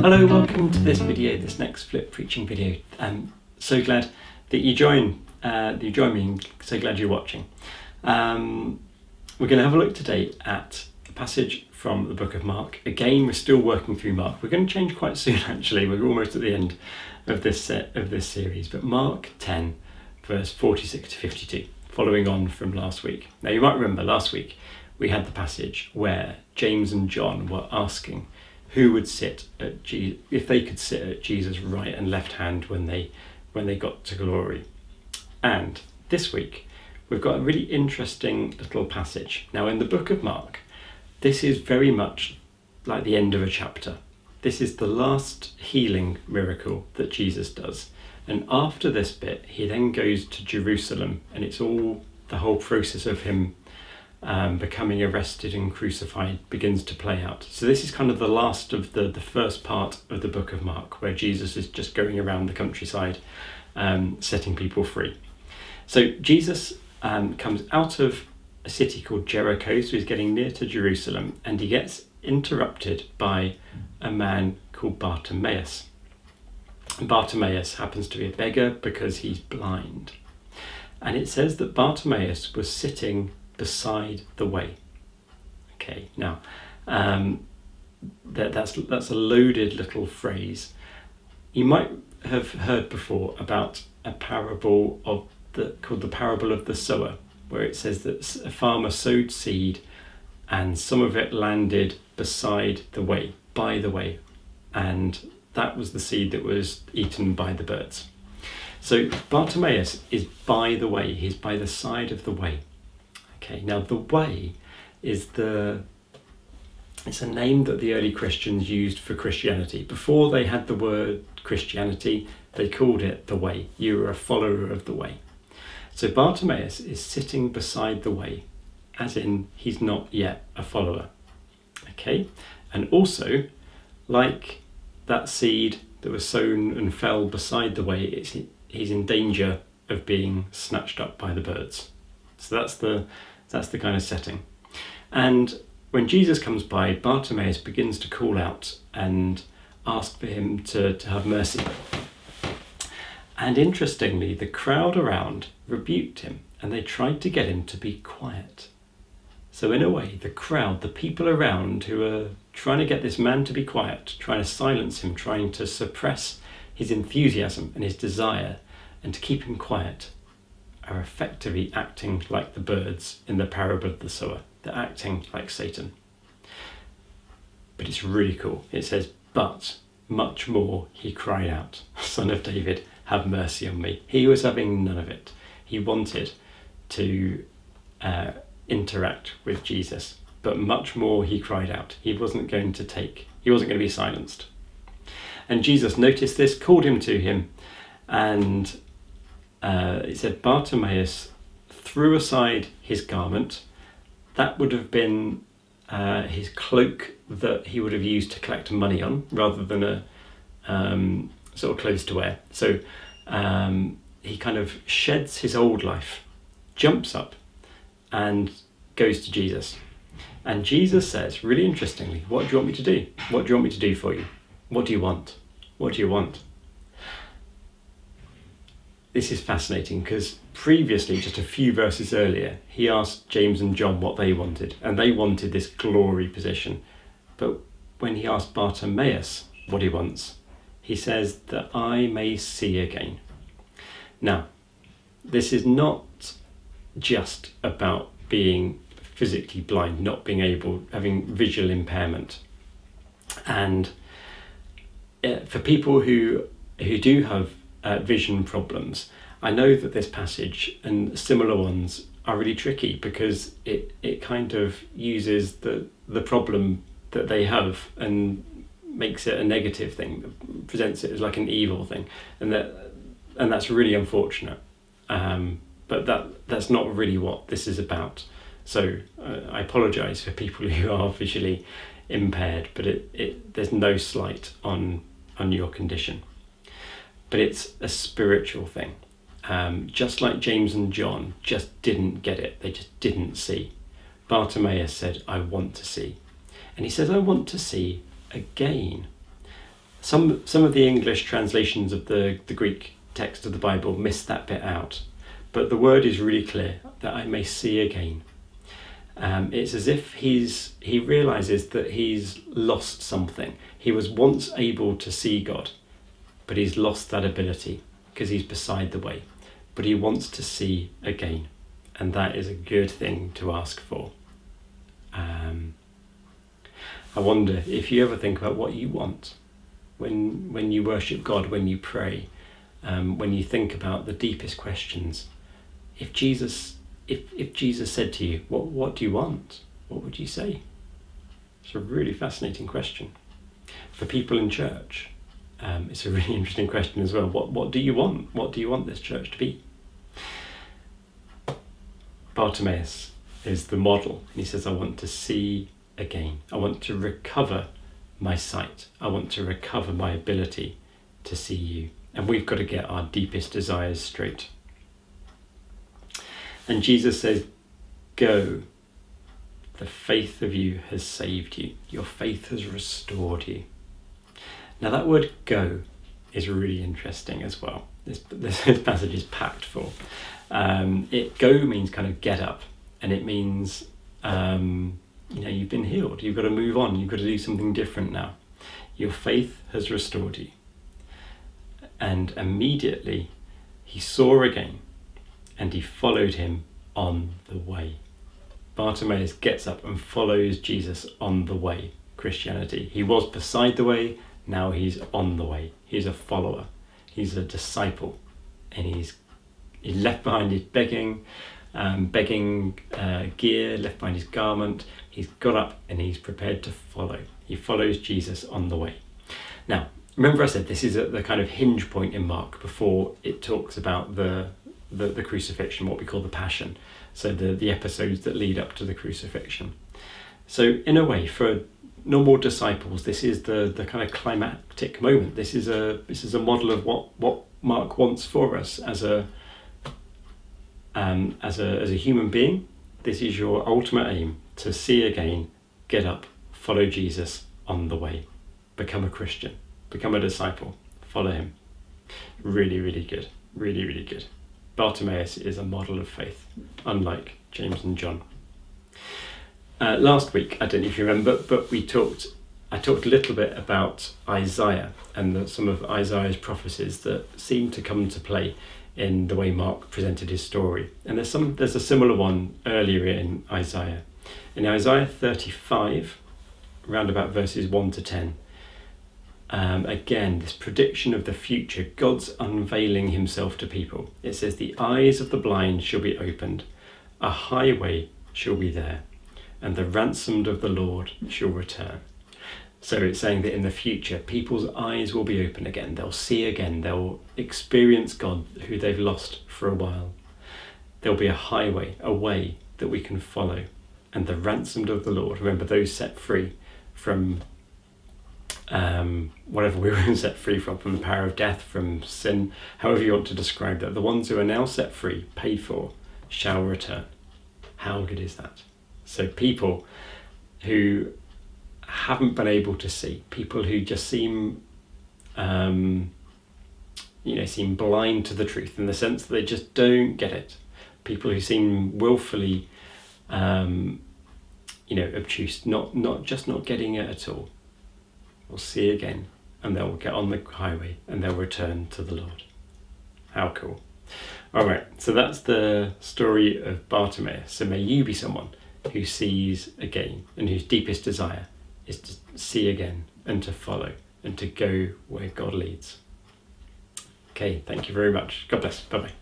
Hello, welcome to this video, this next flip preaching video. I'm so glad that you join me, and so glad you're watching. We're going to have a look today at a passage from the book of Mark. Again, we're still working through Mark. We're going to change quite soon actually, we're almost at the end of this series, but Mark 10 verse 46 to 52, following on from last week. Now you might remember last week we had the passage where James and John were asking who would sit at if they could sit at Jesus' right and left hand when they got to glory. And this week we've got a really interesting little passage. Now in the book of Mark, this is very much like the end of a chapter. This is the last healing miracle that Jesus does. And after this bit, he then goes to Jerusalem, and it's all the whole process of him becoming arrested and crucified begins to play out. So this is kind of the last of the first part of the book of Mark, where Jesus is just going around the countryside setting people free. So Jesus comes out of a city called Jericho, so he's getting near to Jerusalem, and he gets interrupted by a man called Bartimaeus. Bartimaeus happens to be a beggar because he's blind. And it says that Bartimaeus was sitting beside the way. Okay, now that's a loaded little phrase. You might have heard before about a parable called the parable of the sower, where it says that a farmer sowed seed and some of it landed beside the way, by the way, and that was the seed that was eaten by the birds. So Bartimaeus is by the way, he's by the side of the way. Okay, now the way is it's a name that the early Christians used for Christianity. Before they had the word Christianity, they called it the way. You were a follower of the way. So Bartimaeus is sitting beside the way, as in he's not yet a follower. Okay, and also, like that seed that was sown and fell beside the way, he's in danger of being snatched up by the birds. So that's the kind of setting. And when Jesus comes by, Bartimaeus begins to call out and ask for him to have mercy. And interestingly, the crowd around rebuked him and they tried to get him to be quiet. So in a way, the crowd, the people around who are trying to get this man to be quiet, trying to silence him, trying to suppress his enthusiasm and his desire and to keep him quiet, are effectively acting like the birds in the parable of the sower. They're acting like Satan. But it's really cool. It says, but much more he cried out, Son of David, have mercy on me. He was having none of it. He wanted to interact with Jesus, but much more he cried out. He wasn't going to be silenced. And Jesus noticed this, called him to him, and it said Bartimaeus threw aside his garment. That would have been his cloak that he would have used to collect money on, rather than a sort of clothes to wear. So he kind of sheds his old life, jumps up and goes to Jesus. And Jesus says, really interestingly, what do you want me to do? What do you want me to do for you? What do you want? What do you want? This is fascinating because previously, just a few verses earlier, he asked James and John what they wanted, and they wanted this glory position. But when he asked Bartimaeus what he wants, he says that I may see again. Now, this is not just about being physically blind, not being able, having visual impairment. And for people who do have vision problems, I know that this passage and similar ones are really tricky because it kind of uses the problem that they have and makes it a negative thing, presents it as like an evil thing, and that's really unfortunate. But that's not really what this is about. So I apologise for people who are visually impaired, but there's no slight on your condition. But it's a spiritual thing. Just like James and John just didn't get it, they just didn't see. Bartimaeus said, I want to see. And he says, I want to see again. Some of the English translations of the Greek text of the Bible miss that bit out, but the word is really clear, that I may see again. It's as if he realizes that he's lost something. He was once able to see God, but he's lost that ability because he's beside the way. But he wants to see again, and that is a good thing to ask for. I wonder if you ever think about what you want when you worship God, when you pray, when you think about the deepest questions. If Jesus said to you, what do you want? What would you say? It's a really fascinating question. For people in church, it's a really interesting question as well. What do you want? What do you want this church to be? Bartimaeus is the model, and he says, I want to see again. I want to recover my sight. I want to recover my ability to see you. And we've got to get our deepest desires straight. And Jesus says, go. The faith of you has saved you. Your faith has restored you. Now that word go is really interesting as well. This passage is packed full. Go means kind of get up, and it means you've been healed. You've got to move on. You've got to do something different now. Your faith has restored you. And immediately he saw again, and he followed him on the way. Bartimaeus gets up and follows Jesus on the way. Christianity. He was beside the way, now he's on the way. He's a follower. He's a disciple. And he's left behind his begging gear, left behind his garment. He's got up and he's prepared to follow. He follows Jesus on the way. Now, remember I said this is at the kind of hinge point in Mark before it talks about the crucifixion, what we call the Passion. So the episodes that lead up to the crucifixion. So in a way, for normal disciples, this is the kind of climactic moment. This is a model of what Mark wants for us as a human being. This is your ultimate aim: to see again, get up, follow Jesus on the way, become a Christian, become a disciple, follow him. Really, really good. Really, really good. Bartimaeus is a model of faith, unlike James and John. Last week, I don't know if you remember, but I talked a little bit about Isaiah and some of Isaiah's prophecies that seem to come to play in the way Mark presented his story. And there's a similar one earlier in Isaiah. In Isaiah 35, around about verses 1 to 10, again, this prediction of the future, God's unveiling himself to people. It says, the eyes of the blind shall be opened, a highway shall be there, and the ransomed of the Lord shall return. So it's saying that in the future, people's eyes will be open again. They'll see again. They'll experience God, who they've lost for a while. There'll be a highway, a way that we can follow. And the ransomed of the Lord, remember those set free from whatever we were set free from the power of death, from sin, however you want to describe that. The ones who are now set free, paid for, shall return. How good is that? So people who haven't been able to see, people who just seem blind to the truth, in the sense that they just don't get it. People who seem willfully obtuse, not getting it at all, will see again, and they'll get on the highway and they'll return to the Lord. How cool. All right, so that's the story of Bartimaeus. So may you be someone who sees again, and whose deepest desire is to see again and to follow and to go where God leads. Okay, thank you very much. God bless. Bye-bye.